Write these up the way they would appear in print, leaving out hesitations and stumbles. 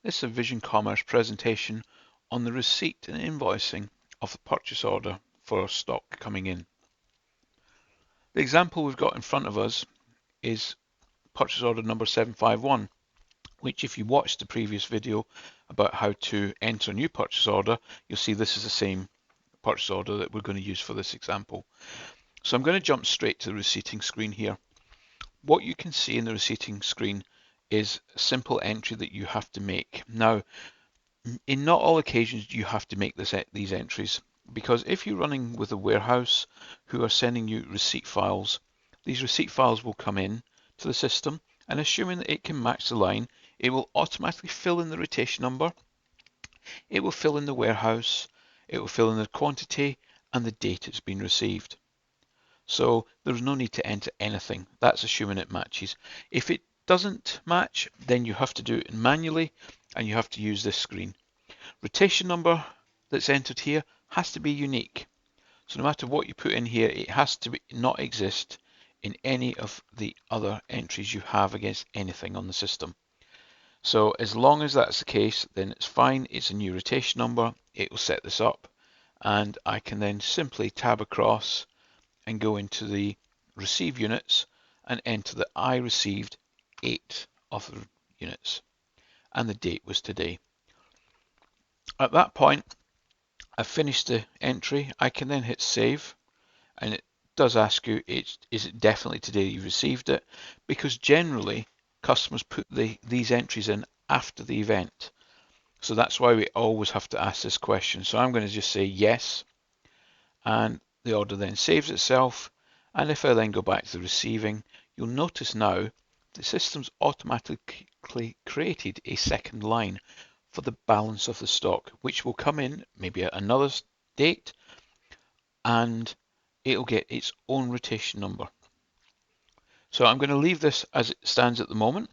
This is a Vision Commerce presentation on the receipt and invoicing of the purchase order for stock coming in. The example we've got in front of us is purchase order number 751, which if you watched the previous video about how to enter a new purchase order, you'll see this is the same purchase order that we're going to use for this example. So I'm going to jump straight to the receipting screen here. What you can see in the receipting screen is a simple entry that you have to make. Now, in not all occasions do you have to make these entries, because if you're running with a warehouse who are sending you receipt files, these receipt files will come in to the system, and assuming that it can match the line, it will automatically fill in the rotation number, it will fill in the warehouse, it will fill in the quantity and the date it's been received. So there's no need to enter anything. That's assuming it matches. If it doesn't match, then you have to do it manually and you have to use this screen. Rotation number that's entered here has to be unique. So no matter what you put in here, it has to not exist in any of the other entries you have against anything on the system. So as long as that's the case, then it's fine. It's a new rotation number. It will set this up, and I can then simply tab across and go into the receive units and enter that I received 8 of the units and the date was today. At that point, I've finished the entry. I can then hit save, and it does ask you, is it definitely today you received it? Because generally customers put these entries in after the event. So that's why we always have to ask this question. So I'm going to just say yes, and the order then saves itself. And if I then go back to the receiving, you'll notice now the system's automatically created a second line for the balance of the stock, which will come in maybe at another date, and it'll get its own rotation number. So I'm going to leave this as it stands at the moment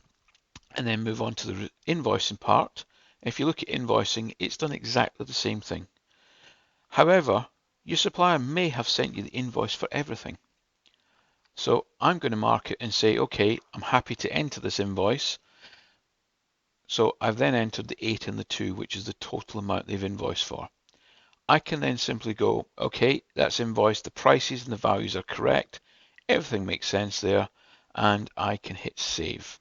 and then move on to the invoicing part. If you look at invoicing, it's done exactly the same thing. However, your supplier may have sent you the invoice for everything. So I'm going to mark it and say, okay, I'm happy to enter this invoice. So I've then entered the 8 and the 2, which is the total amount they've invoiced for. I can then simply go, okay, that's invoiced, the prices and the values are correct, everything makes sense there, and I can hit save.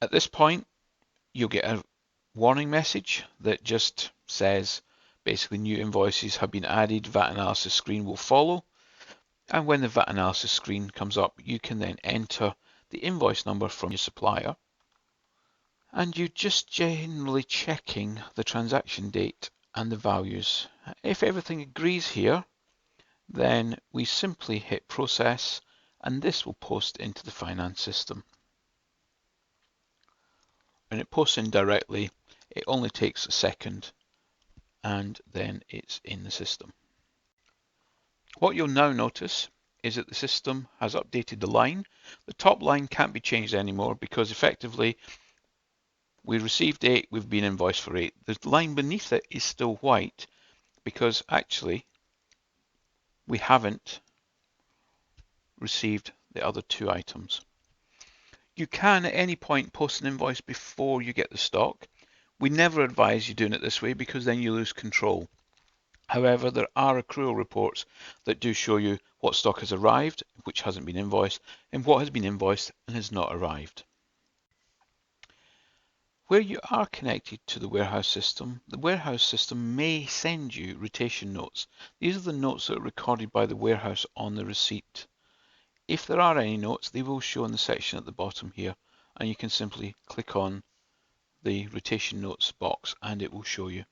At this point, you'll get a warning message that just says basically new invoices have been added, VAT analysis screen will follow. And when the VAT analysis screen comes up, you can then enter the invoice number from your supplier. And you're just generally checking the transaction date and the values. If everything agrees here, then we simply hit process, and this will post into the finance system. When it posts in directly, it only takes a second, and then it's in the system. What you'll now notice is that the system has updated the line. The top line can't be changed anymore because effectively we received 8, we've been invoiced for 8. The line beneath it is still white because actually we haven't received the other 2 items. You can at any point post an invoice before you get the stock. We never advise you doing it this way because then you lose control. However, there are accrual reports that do show you what stock has arrived, which hasn't been invoiced, and what has been invoiced and has not arrived. Where you are connected to the warehouse system may send you rotation notes. These are the notes that are recorded by the warehouse on the receipt. If there are any notes, they will show in the section at the bottom here, and you can simply click on the rotation notes box and it will show you.